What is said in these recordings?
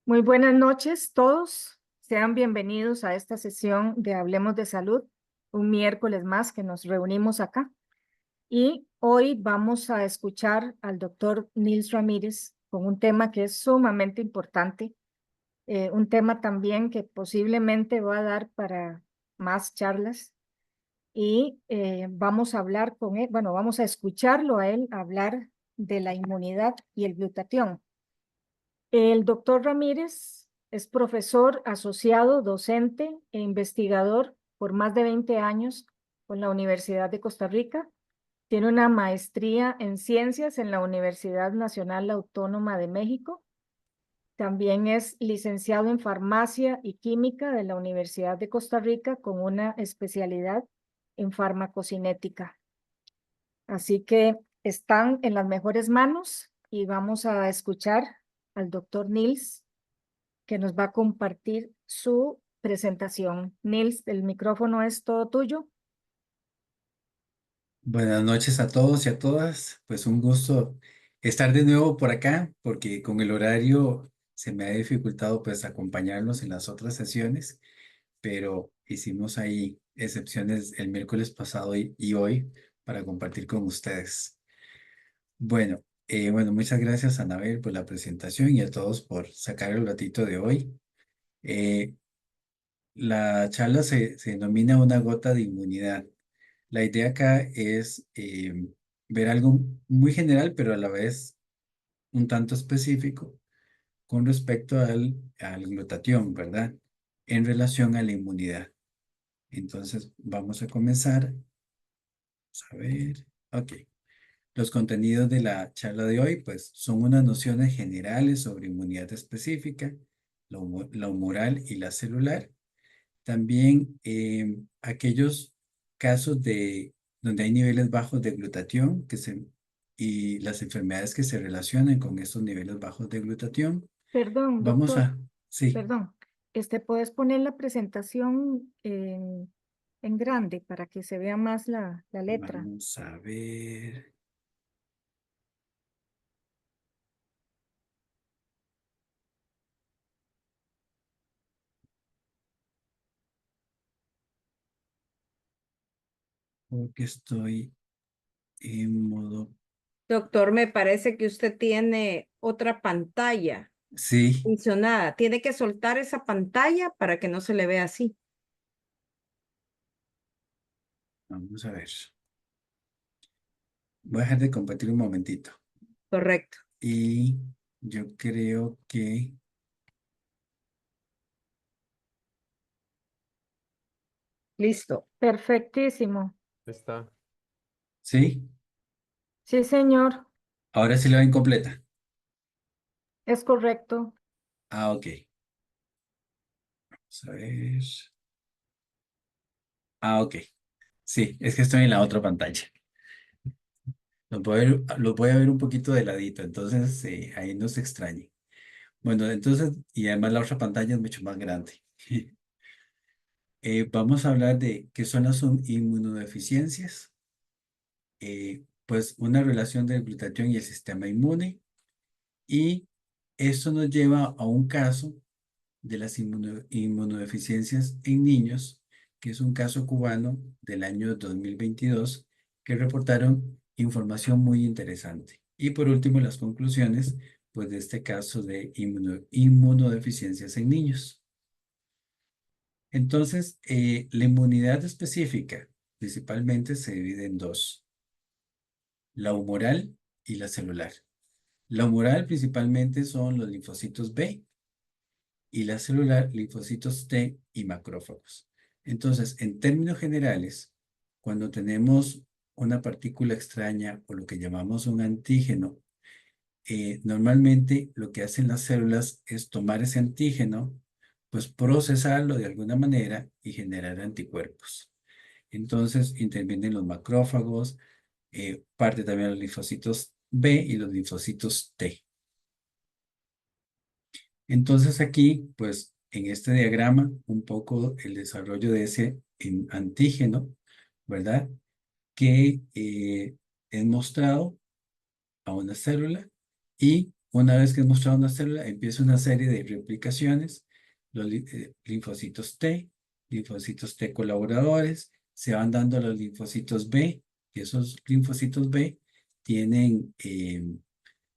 Muy buenas noches todos. Sean bienvenidos a esta sesión de Hablemos de Salud, un miércoles más que nos reunimos acá. Y hoy vamos a escuchar al doctor Nils Ramírez con un tema que es sumamente importante, un tema también que posiblemente va a dar para más charlas. Y vamos a hablar con él, bueno, vamos a escucharlo a él hablar de la inmunidad y el glutatión. El doctor Ramírez es profesor asociado, docente e investigador por más de 20 años con la Universidad de Costa Rica. Tiene una maestría en ciencias en la Universidad Nacional Autónoma de México. También es licenciado en farmacia y química de la Universidad de Costa Rica con una especialidad en farmacocinética. Así que están en las mejores manos y vamos a escuchar al doctor Nils que nos va a compartir su presentación. Nils, el micrófono es todo tuyo. Buenas noches a todos y a todas. Pues un gusto estar de nuevo por acá, porque con el horario se me ha dificultado pues acompañarnos en las otras sesiones, pero hicimos ahí excepciones el miércoles pasado y hoy para compartir con ustedes. Bueno, muchas gracias a Anabel por la presentación y a todos por sacar el ratito de hoy. Eh, la charla se denomina Una gota de inmunidad. La idea acá es ver algo muy general, pero a la vez un tanto específico con respecto al glutatión, ¿verdad? En relación a la inmunidad. Entonces, vamos a comenzar. Vamos a ver. Ok. Los contenidos de la charla de hoy, pues, son unas nociones generales sobre inmunidad específica, la humoral y la celular. También aquellos casos de donde hay niveles bajos de glutatión y las enfermedades que se relacionan con estos niveles bajos de glutatión. Perdón, Vamos doctor, a, sí, perdón. ¿Puedes poner la presentación en grande para que se vea más la letra? vamos a ver. Porque estoy en modo, Doctor, me parece que usted tiene otra pantalla sí, funcionada. Tiene que soltar esa pantalla para que no se le vea así. vamos a ver. Voy a dejar de compartir un momentito. Correcto. Y yo creo que, Listo. Perfectísimo. Está. sí, Sí, señor, ahora sí la ven completa. es correcto. Ah, ok. Vamos a ver. Ah, ok. Sí, es que estoy en la otra pantalla. Lo voy a ver un poquito de ladito, entonces ahí no se extrañe. Bueno, entonces, y además la otra pantalla es mucho más grande. Vamos a hablar de qué son las inmunodeficiencias, pues una relación del glutatión y el sistema inmune, y esto nos lleva a un caso de las inmunodeficiencias en niños, que es un caso cubano del año 2022, que reportaron información muy interesante. Y por último, las conclusiones, pues, de este caso de inmunodeficiencias en niños. Entonces, la inmunidad específica principalmente se divide en dos: la humoral y la celular. La humoral principalmente son los linfocitos B, y la celular, linfocitos T y macrófagos. Entonces, en términos generales, cuando tenemos una partícula extraña o lo que llamamos un antígeno, normalmente lo que hacen las células es tomar ese antígeno, pues procesarlo de alguna manera y generar anticuerpos. Entonces, intervienen los macrófagos, parte también los linfocitos B y los linfocitos T. Entonces aquí, pues en este diagrama, un poco el desarrollo de ese antígeno, ¿verdad? Que es mostrado a una célula y una vez que hemos mostrado una célula, empieza una serie de replicaciones, los linfocitos T colaboradores, se van dando los linfocitos B, y esos linfocitos B tienen,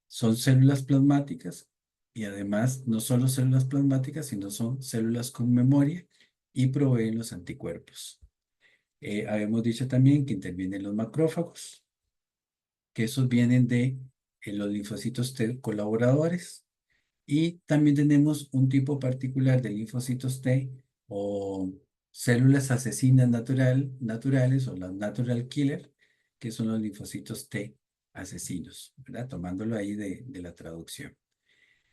son células plasmáticas, y además no solo células plasmáticas, sino son células con memoria y proveen los anticuerpos. Habíamos dicho también que intervienen los macrófagos, que esos vienen de los linfocitos T colaboradores. Y también tenemos un tipo particular de linfocitos T o células asesinas naturales o las natural killer, que son los linfocitos T asesinos, ¿verdad? Tomándolo ahí de la traducción.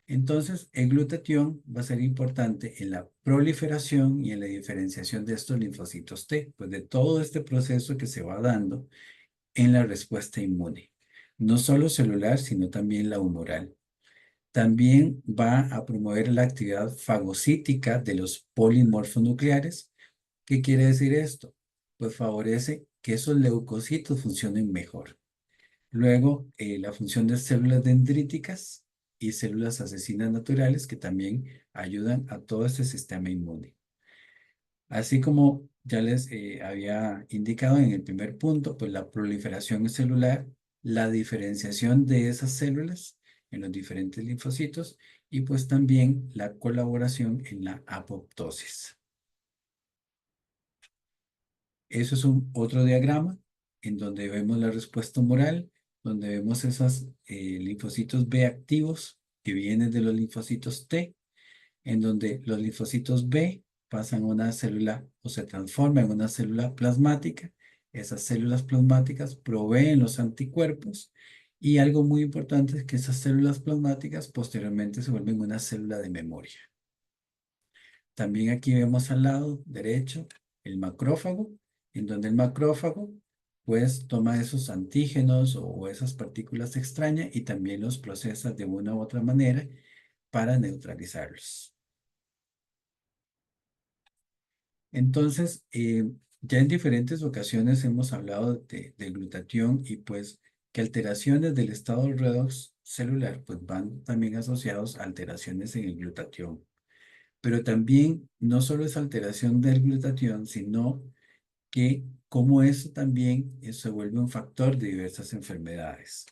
Entonces, el glutatión va a ser importante en la proliferación y en la diferenciación de estos linfocitos T, pues de todo este proceso que se va dando en la respuesta inmune, no solo celular, sino también la humoral. También va a promover la actividad fagocítica de los polimorfonucleares. ¿Qué quiere decir esto? Pues favorece que esos leucocitos funcionen mejor. Luego, la función de células dendríticas y células asesinas naturales que también ayudan a todo este sistema inmune. Así como ya les había indicado en el primer punto, pues la proliferación celular, la diferenciación de esas células en los diferentes linfocitos y pues también la colaboración en la apoptosis. Eso es otro diagrama en donde vemos la respuesta humoral, donde vemos esos linfocitos B activos que vienen de los linfocitos T, en donde los linfocitos B pasan a una célula o se transforman en una célula plasmática. Esas células plasmáticas proveen los anticuerpos y algo muy importante es que esas células plasmáticas posteriormente se vuelven una célula de memoria. También aquí vemos al lado derecho el macrófago, en donde el macrófago pues toma esos antígenos o esas partículas extrañas y también los procesa de una u otra manera para neutralizarlos. Entonces, ya en diferentes ocasiones hemos hablado del glutatión y pues que alteraciones del estado redox celular pues van también asociados a alteraciones en el glutatión. Pero también no solo es alteración del glutatión, sino que como eso también se vuelve un factor de diversas enfermedades.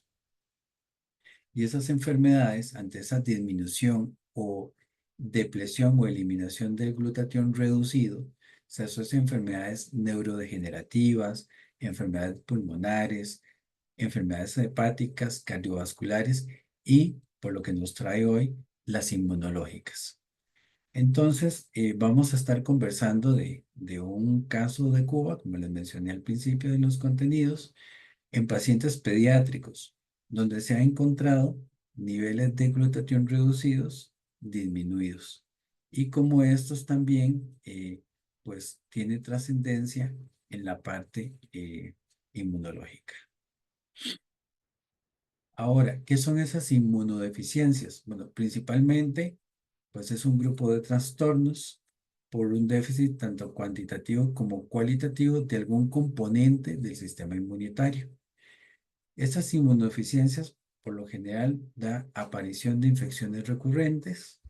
Y esas enfermedades, ante esa disminución o depresión o eliminación del glutatión reducido, se asocian a enfermedades neurodegenerativas, enfermedades pulmonares, enfermedades hepáticas, cardiovasculares y, por lo que nos trae hoy, las inmunológicas. Entonces, vamos a estar conversando de un caso de Cuba, como les mencioné al principio de los contenidos, en pacientes pediátricos, donde se ha encontrado niveles de glutatión reducidos disminuidos. Y como estos también, pues, tiene trascendencia en la parte inmunológica. Ahora, ¿qué son esas inmunodeficiencias? Bueno, principalmente, pues es un grupo de trastornos por un déficit tanto cuantitativo como cualitativo de algún componente del sistema inmunitario. Estas inmunodeficiencias, por lo general, da aparición de infecciones recurrentes,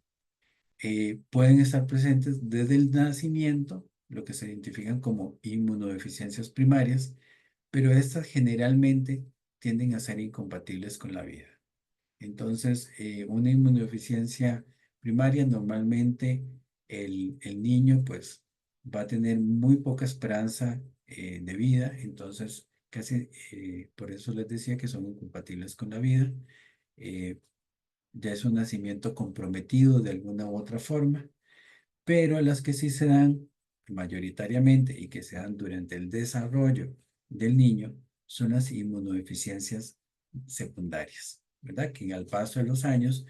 pueden estar presentes desde el nacimiento, lo que se identifican como inmunodeficiencias primarias, pero estas generalmente tienden a ser incompatibles con la vida. Entonces, una inmunodeficiencia primaria, normalmente el niño pues va a tener muy poca esperanza de vida, entonces casi por eso les decía que son incompatibles con la vida. Eh, ya es un nacimiento comprometido de alguna u otra forma, pero las que sí se dan mayoritariamente y que se dan durante el desarrollo del niño son las inmunodeficiencias secundarias, ¿verdad? Que al paso de los años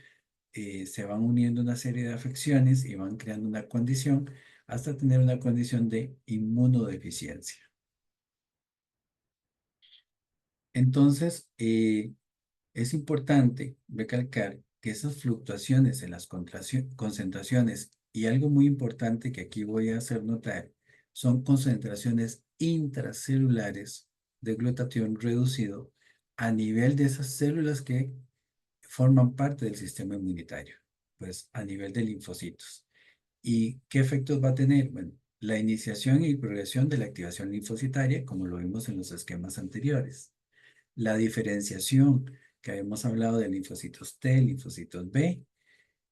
se van uniendo una serie de afecciones y van creando una condición hasta tener una condición de inmunodeficiencia. Entonces, es importante recalcar que esas fluctuaciones en las concentraciones y algo muy importante que aquí voy a hacer notar son concentraciones intracelulares de glutatión reducido a nivel de esas células que forman parte del sistema inmunitario, pues a nivel de linfocitos. ¿Y qué efectos va a tener? Bueno, la iniciación y progresión de la activación linfocitaria, como lo vimos en los esquemas anteriores. La diferenciación, que habíamos hablado de linfocitos T, linfocitos B,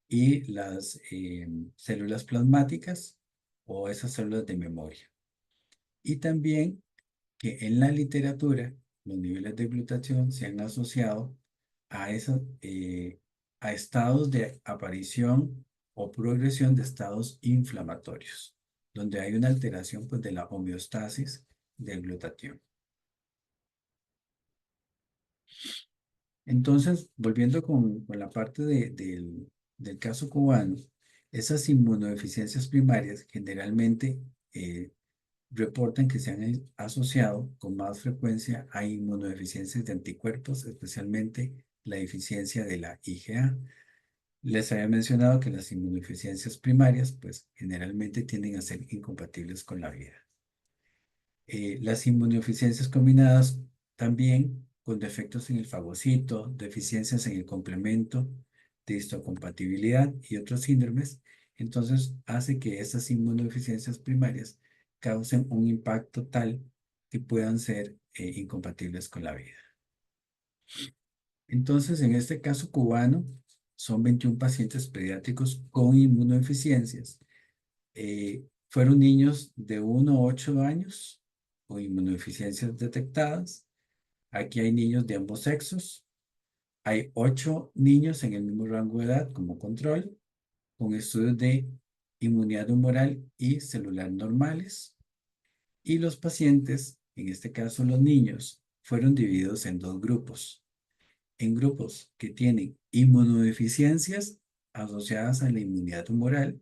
y las células plasmáticas o esas células de memoria. Y también que en la literatura los niveles de glutatión se han asociado a, a estados de aparición o progresión de estados inflamatorios, donde hay una alteración pues, de la homeostasis del glutatión. Entonces, volviendo con la parte del caso cubano, esas inmunodeficiencias primarias generalmente reportan que se han asociado con más frecuencia a inmunodeficiencias de anticuerpos, especialmente la deficiencia de la IgA. Les había mencionado que las inmunodeficiencias primarias, pues generalmente tienden a ser incompatibles con la vida. Las inmunodeficiencias combinadas también con defectos en el fagocito, deficiencias en el complemento de histocompatibilidad y otros síndromes, entonces hace que estas inmunodeficiencias primarias causen un impacto tal que puedan ser incompatibles con la vida. Entonces, en este caso cubano, son 21 pacientes pediátricos con inmunodeficiencias. Fueron niños de 1 a 8 años con inmunodeficiencias detectadas. Aquí hay niños de ambos sexos. Hay 8 niños en el mismo rango de edad como control, con estudios de inmunidad humoral y celular normales. Y los pacientes, en este caso los niños, fueron divididos en 2 grupos. En grupos que tienen inmunodeficiencias asociadas a la inmunidad humoral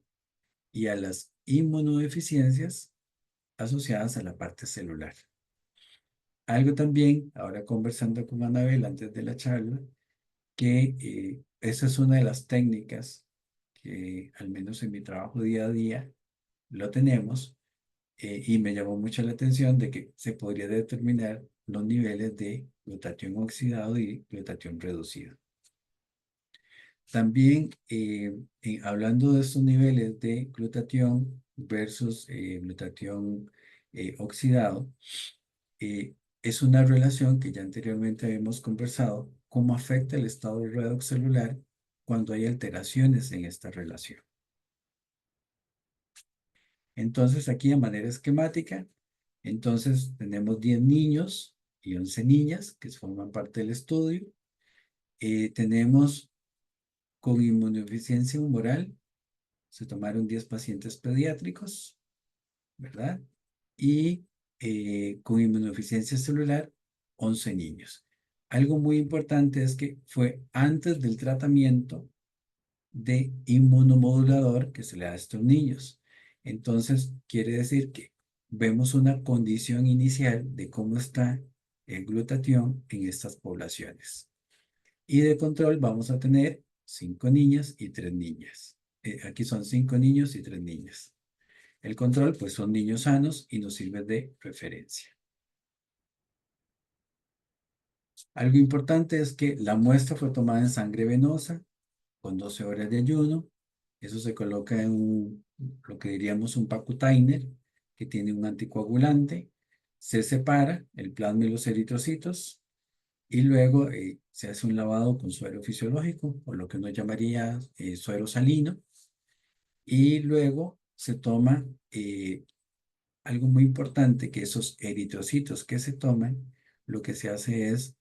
y a las inmunodeficiencias asociadas a la parte celular. Algo también, ahora conversando con Anabel antes de la charla, que esa es una de las técnicas que al menos en mi trabajo día a día lo tenemos y me llamó mucho la atención de que se podría determinar los niveles de glutatión oxidado y glutatión reducido. También, hablando de estos niveles de glutatión versus glutatión oxidado, es una relación que ya anteriormente habíamos conversado, cómo afecta el estado redox celular cuando hay alteraciones en esta relación. Entonces, aquí de manera esquemática, entonces tenemos 10 niños y 11 niñas que forman parte del estudio. Tenemos con inmunodeficiencia humoral, se tomaron 10 pacientes pediátricos, ¿verdad? Y con inmunodeficiencia celular, 11 niños. Algo muy importante es que fue antes del tratamiento de inmunomodulador que se le da a estos niños. Entonces, quiere decir que vemos una condición inicial de cómo está el glutatión en estas poblaciones. Y de control vamos a tener 5 niñas y 3 niñas. Aquí son 5 niños y 3 niñas. El control, pues son niños sanos y nos sirve de referencia. Algo importante es que la muestra fue tomada en sangre venosa con 12 horas de ayuno. Eso se coloca en lo que diríamos un Pacutainer, que tiene un anticoagulante. Se separa el plasma y los eritrocitos y luego se hace un lavado con suero fisiológico, o lo que uno llamaría suero salino. Y luego se toma algo muy importante, que esos eritrocitos que se toman, lo que se hace es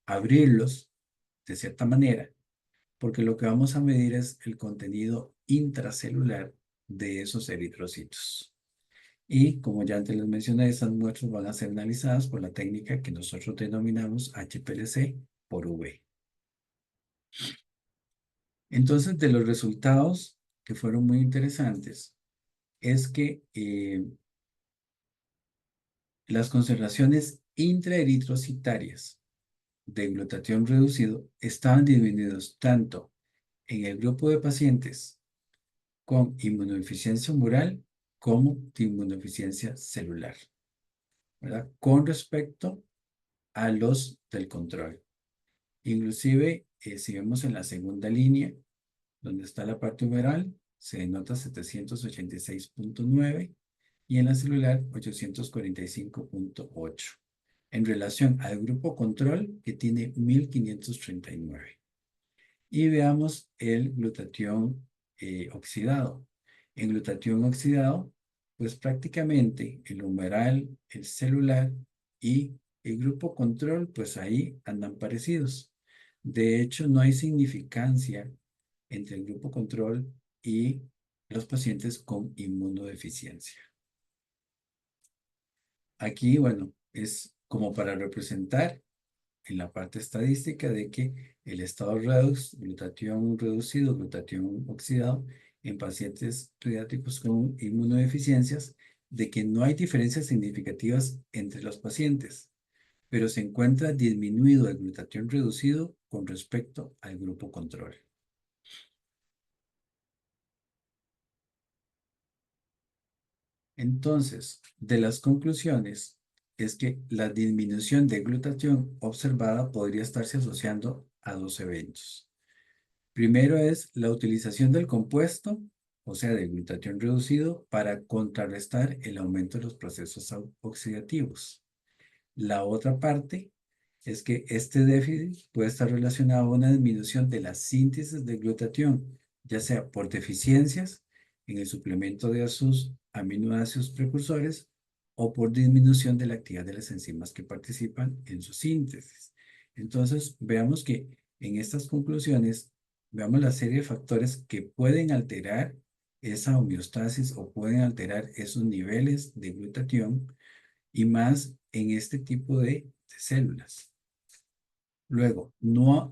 abrirlos de cierta manera, porque lo que vamos a medir es el contenido intracelular de esos eritrocitos. Y como ya antes les mencioné, esas muestras van a ser analizadas por la técnica que nosotros denominamos HPLC por UV. Entonces, de los resultados que fueron muy interesantes, es que las concentraciones intraeritrocitarias de glutatión reducido estaban disminuidos tanto en el grupo de pacientes con inmunodeficiencia humoral como de inmunodeficiencia celular, ¿verdad? Con respecto a los del control. Inclusive, si vemos en la segunda línea, donde está la parte humoral, se denota 786.9 y en la celular 845.8 en relación al grupo control que tiene 1539. Y veamos el glutatión oxidado. En glutatión oxidado, pues prácticamente el humoral, el celular y el grupo control, pues ahí andan parecidos. De hecho, no hay significancia entre el grupo control y los pacientes con inmunodeficiencia. Aquí, bueno, es como para representar en la parte estadística de que el estado redox, glutatión reducido, glutatión oxidado, en pacientes pediátricos con inmunodeficiencias, de que no hay diferencias significativas entre los pacientes, pero se encuentra disminuido el glutatión reducido con respecto al grupo control. Entonces, de las conclusiones es que la disminución de glutatión observada podría estarse asociando a dos eventos. Primero es la utilización del compuesto, o sea, del glutatión reducido, para contrarrestar el aumento de los procesos oxidativos. La otra parte es que este déficit puede estar relacionado a una disminución de la síntesis de glutatión, ya sea por deficiencias en el suplemento de sus aminoácidos precursores o por disminución de la actividad de las enzimas que participan en su síntesis. Entonces, veamos que en estas conclusiones, veamos la serie de factores que pueden alterar esa homeostasis o pueden alterar esos niveles de glutatión y más en este tipo de células. Luego,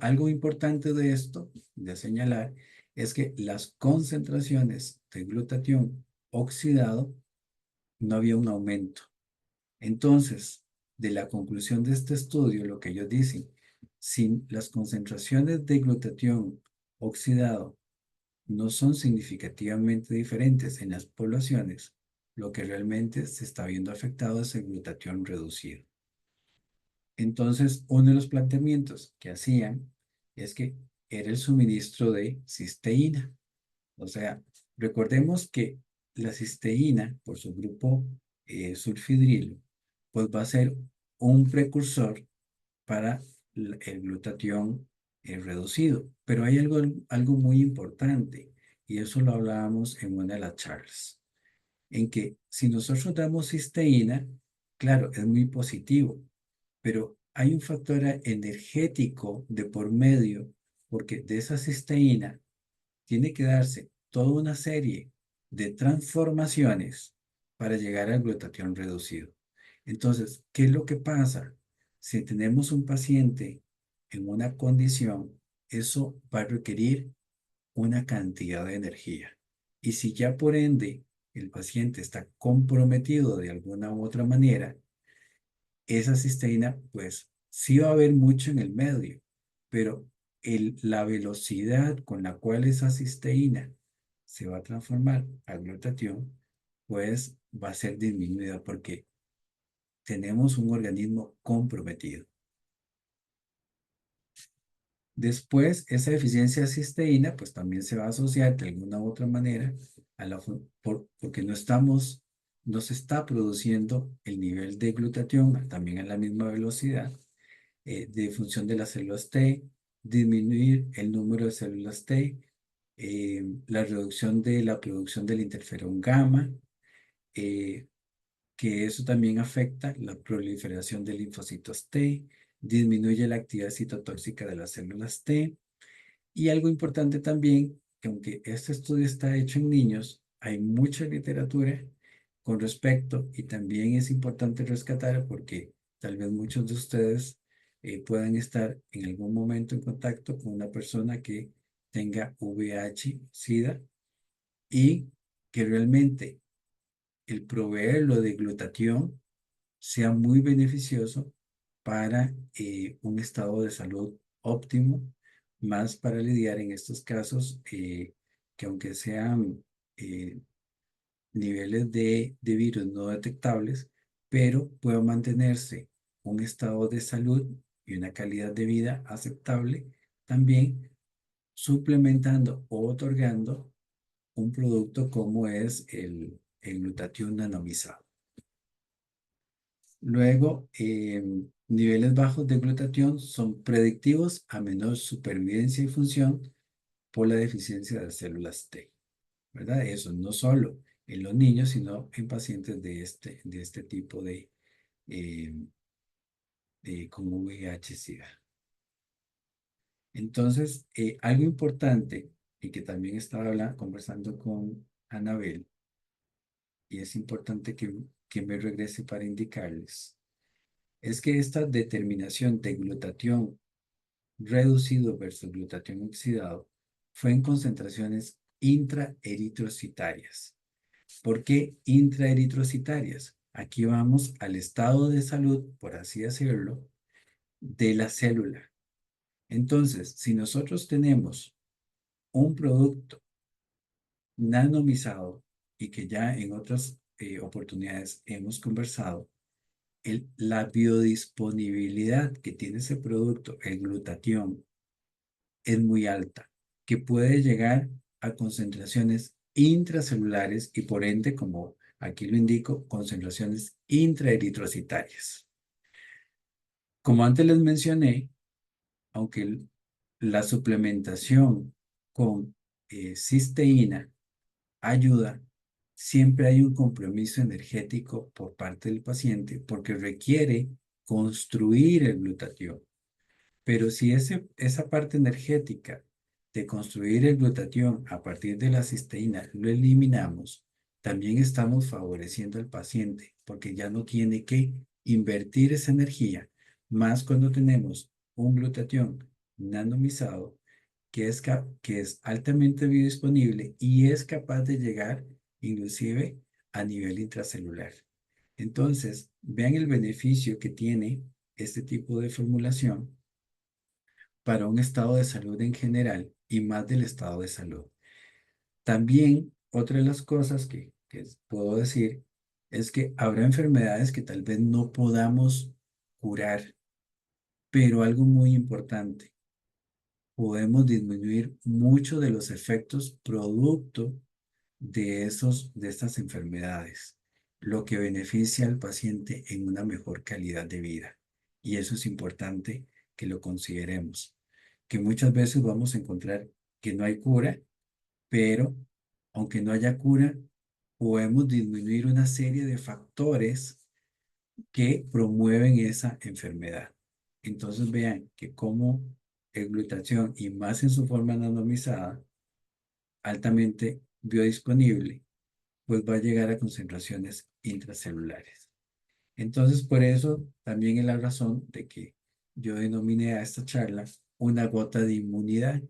algo importante de esto, de señalar, es que las concentraciones de glutatión oxidado no había un aumento. Entonces, de la conclusión de este estudio, lo que ellos dicen, si las concentraciones de glutatión oxidado no son significativamente diferentes en las poblaciones, lo que realmente se está viendo afectado es el glutatión reducido. Entonces, uno de los planteamientos que hacían es que era el suministro de cisteína. O sea, recordemos que la cisteína, por su grupo sulfidrilo, pues va a ser un precursor para el glutatión reducido. Pero hay algo muy importante, y eso lo hablábamos en una de las charlas, en que si nosotros damos cisteína, claro, es muy positivo, pero hay un factor energético de por medio, porque de esa cisteína tiene que darse toda una serie de transformaciones para llegar al glutatión reducido. Entonces, ¿qué es lo que pasa? Si tenemos un paciente en una condición, eso va a requerir una cantidad de energía. Y si ya por ende el paciente está comprometido de alguna u otra manera, esa cisteína, pues sí va a haber mucho en el medio, pero la velocidad con la cual esa cisteína se va a transformar a glutatión, pues va a ser disminuida porque tenemos un organismo comprometido. Después, esa deficiencia de cisteína, pues también se va a asociar de alguna u otra manera porque no se está produciendo el nivel de glutatión también a la misma velocidad de función de las células T, disminuir el número de células T, la reducción de la producción del interferón gamma, eh, que eso también afecta la proliferación de linfocitos T, disminuye la actividad citotóxica de las células T. Y algo importante también, que aunque este estudio está hecho en niños, hay mucha literatura con respecto, y también es importante rescatar porque tal vez muchos de ustedes puedan estar en algún momento en contacto con una persona que tenga VIH, SIDA, y que realmente el proveerlo de glutatión sea muy beneficioso para un estado de salud óptimo, más para lidiar en estos casos que aunque sean niveles de virus no detectables, pero pueda mantenerse un estado de salud y una calidad de vida aceptable, también suplementando o otorgando un producto como es el glutatión nanomizado. Luego, niveles bajos de glutatión son predictivos a menor supervivencia y función por la deficiencia de células T, ¿verdad? Eso no solo en los niños, sino en pacientes de este tipo eh, con VIH-Sida. Entonces, algo importante y que también estaba conversando con Anabel, y es importante que me regrese para indicarles, es que esta determinación de glutatión reducido versus glutatión oxidado fue en concentraciones intraeritrocitarias. ¿Por qué intraeritrocitarias? Aquí vamos al estado de salud, por así decirlo, de la célula. Entonces, si nosotros tenemos un producto nanomizado y que ya en otras oportunidades hemos conversado, la biodisponibilidad que tiene ese producto, el glutatión, es muy alta, que puede llegar a concentraciones intracelulares y por ende, como aquí lo indico, concentraciones intraeritrocitarias. Como antes les mencioné, aunque la suplementación con cisteína ayuda, siempre hay un compromiso energético por parte del paciente porque requiere construir el glutatión. Pero si esa parte energética de construir el glutatión a partir de la cisteína lo eliminamos, también estamos favoreciendo al paciente porque ya no tiene que invertir esa energía, más cuando tenemos un glutatión nanomizado que es altamente biodisponible y es capaz de llegar inclusive a nivel intracelular. Entonces, vean el beneficio que tiene este tipo de formulación para un estado de salud en general y más del estado de salud. También, otra de las cosas que puedo decir es que habrá enfermedades que tal vez no podamos curar, pero algo muy importante, podemos disminuir mucho de los efectos producto de estas enfermedades, lo que beneficia al paciente en una mejor calidad de vida. Y eso es importante que lo consideremos, que muchas veces vamos a encontrar que no hay cura, pero aunque no haya cura, podemos disminuir una serie de factores que promueven esa enfermedad. Entonces vean que como el glutatión, y más en su forma nanomizada, altamente biodisponible, pues va a llegar a concentraciones intracelulares. Entonces, por eso también es la razón de que yo denominé a esta charla una gota de inmunidad.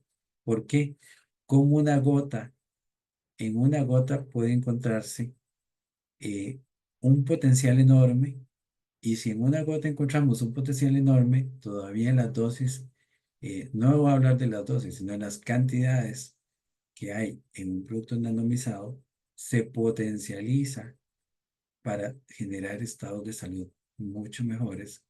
¿Por qué? Como en una gota puede encontrarse un potencial enorme, y si en una gota encontramos un potencial enorme, todavía en las dosis, no voy a hablar de las dosis, sino en las cantidades que hay en un producto nanomizado, se potencializa para generar estados de salud mucho mejores,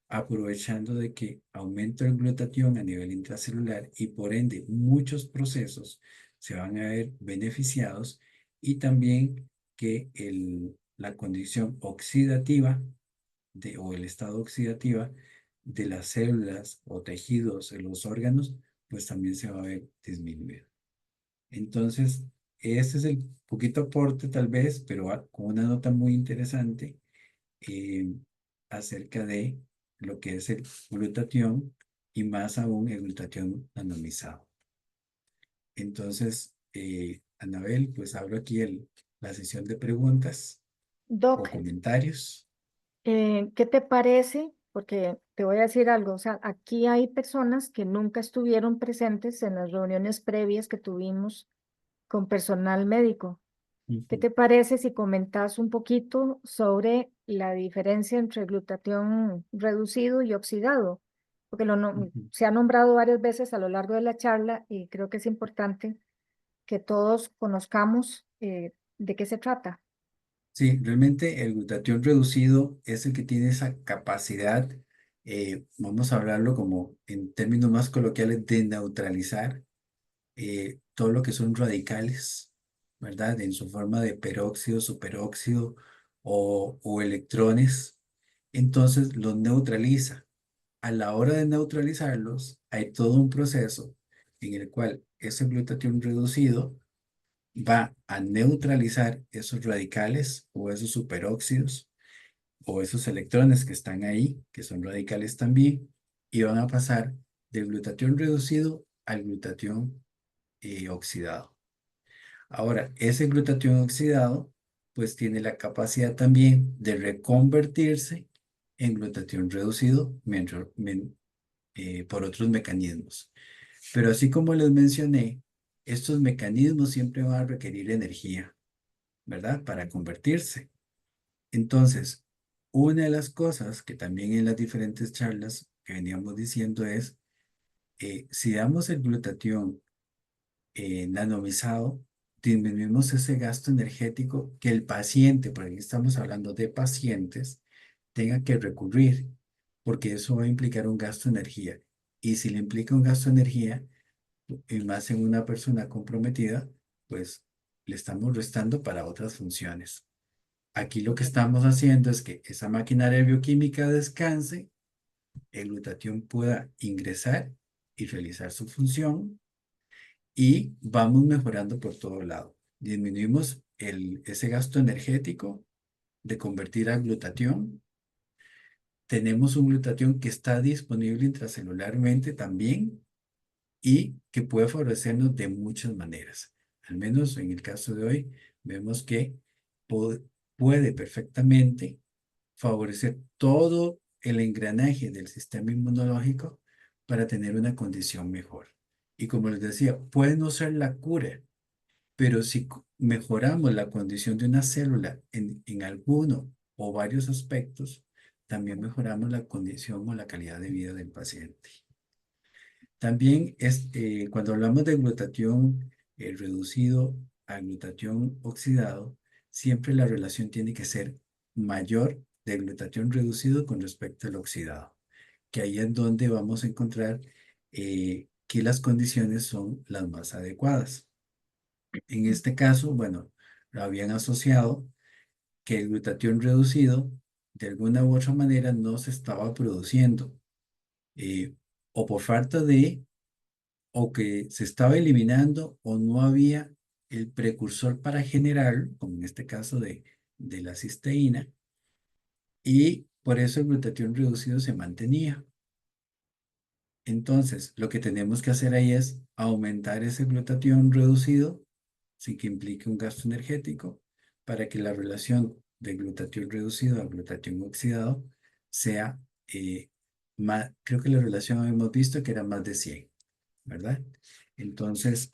aprovechando de que aumenta el glutatión a nivel intracelular y por ende muchos procesos se van a ver beneficiados, y también que la condición oxidativa o el estado oxidativa de las células o tejidos en los órganos, pues también se va a ver disminuido. Entonces, este es el poquito aporte tal vez, pero con una nota muy interesante eh, acerca de lo que es el glutatión y más aún el glutatión nanomizado. Entonces, Anabel, pues abro aquí la sesión de preguntas o Doc, comentarios. ¿qué te parece? Porque te voy a decir algo, o sea, aquí hay personas que nunca estuvieron presentes en las reuniones previas que tuvimos con personal médico. ¿Qué Ujú, te parece si comentas un poquito sobre la diferencia entre glutatión reducido y oxidado? Porque ujú. se ha nombrado varias veces a lo largo de la charla y creo que es importante que todos conozcamos de qué se trata. Sí, realmente el glutatión reducido es el que tiene esa capacidad Vamos a hablarlo como en términos más coloquiales de neutralizar todo lo que son radicales, ¿verdad? En su forma de peróxido, superóxido o electrones. Entonces los neutraliza. A la hora de neutralizarlos, hay todo un proceso en el cual ese glutatión reducido va a neutralizar esos radicales o esos superóxidos o esos electrones que están ahí, que son radicales también, y van a pasar del glutatión reducido al glutatión oxidado. Ahora, ese glutatión oxidado, pues tiene la capacidad también de reconvertirse en glutatión reducido por otros mecanismos. Pero así como les mencioné, estos mecanismos siempre van a requerir energía, ¿verdad? Para convertirse. Entonces, una de las cosas que también en las diferentes charlas que veníamos diciendo es, si damos el glutatión nanomizado, disminuimos ese gasto energético que el paciente, porque aquí estamos hablando de pacientes, tenga que recurrir, porque eso va a implicar un gasto de energía. Y si le implica un gasto de energía, y más en una persona comprometida, pues le estamos restando para otras funciones. Aquí lo que estamos haciendo es que esa maquinaria bioquímica descanse, el glutatión pueda ingresar y realizar su función y vamos mejorando por todo lado. Disminuimos ese gasto energético de convertir a glutatión. Tenemos un glutatión que está disponible intracelularmente también y que puede favorecernos de muchas maneras. Al menos en el caso de hoy, vemos que puede perfectamente favorecer todo el engranaje del sistema inmunológico para tener una condición mejor. Y como les decía, puede no ser la cura, pero si mejoramos la condición de una célula en alguno o varios aspectos, también mejoramos la condición o la calidad de vida del paciente. También cuando hablamos de glutatión reducido a glutatión oxidado, siempre la relación tiene que ser mayor de glutatión reducido con respecto al oxidado, que ahí es donde vamos a encontrar que las condiciones son las más adecuadas. En este caso, bueno, lo habían asociado que el glutatión reducido de alguna u otra manera no se estaba produciendo eh, o por falta de o que se estaba eliminando o no había el precursor para generar, como en este caso de la cisteína, y por eso el glutatión reducido se mantenía. Entonces, lo que tenemos que hacer ahí es aumentar ese glutatión reducido, sin que implique un gasto energético, para que la relación de glutatión reducido a glutatión oxidado sea más, creo que la relación hemos visto que era más de 100. ¿Verdad? Entonces,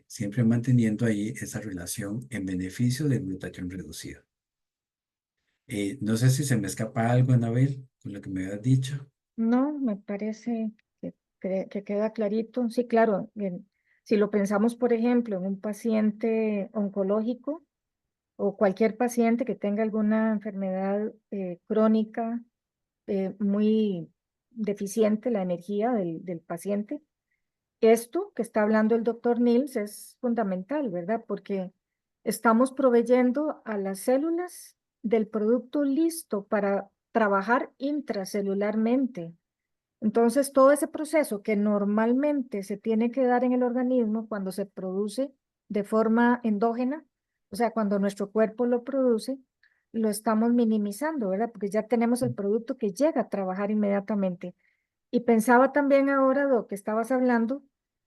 siempre manteniendo ahí esa relación en beneficio del glutatión reducido. No sé si se me escapa algo, Anabel, con lo que me habías dicho. No, me parece que queda clarito. Sí, claro, si lo pensamos, por ejemplo, en un paciente oncológico o cualquier paciente que tenga alguna enfermedad crónica muy deficiente, la energía del paciente, esto que está hablando el doctor Nils es fundamental, ¿verdad? Porque estamos proveyendo a las células del producto listo para trabajar intracelularmente. Entonces, todo ese proceso que normalmente se tiene que dar en el organismo cuando se produce de forma endógena, o sea, cuando nuestro cuerpo lo produce, lo estamos minimizando, ¿verdad? Porque ya tenemos el producto que llega a trabajar inmediatamente. Y pensaba también ahora, lo que estabas hablando,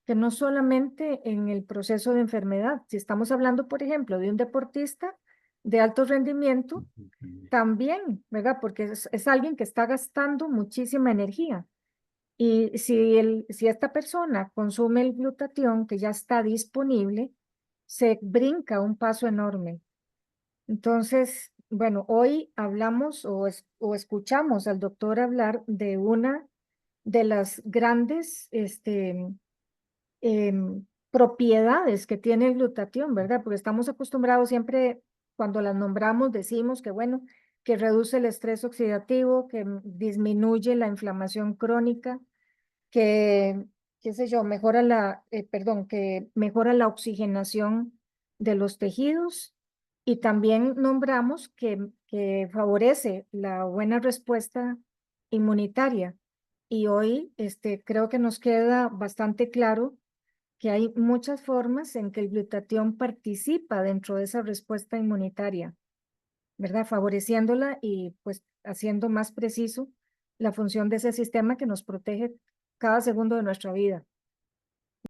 que no solamente en el proceso de enfermedad, si estamos hablando, por ejemplo, de un deportista de alto rendimiento, también, ¿verdad? Porque es alguien que está gastando muchísima energía. Y si esta persona consume el glutatión que ya está disponible, se brinca un paso enorme. Entonces, bueno, hoy hablamos o escuchamos al doctor hablar de una de las grandes propiedades que tiene el glutatión, ¿verdad? Porque estamos acostumbrados siempre, cuando las nombramos, decimos que, bueno, que reduce el estrés oxidativo, que disminuye la inflamación crónica, que, qué sé yo, que mejora la oxigenación de los tejidos, y también nombramos que favorece la buena respuesta inmunitaria. Y hoy creo que nos queda bastante claro que hay muchas formas en que el glutatión participa dentro de esa respuesta inmunitaria, ¿verdad? Favoreciéndola y pues haciendo más preciso la función de ese sistema que nos protege cada segundo de nuestra vida.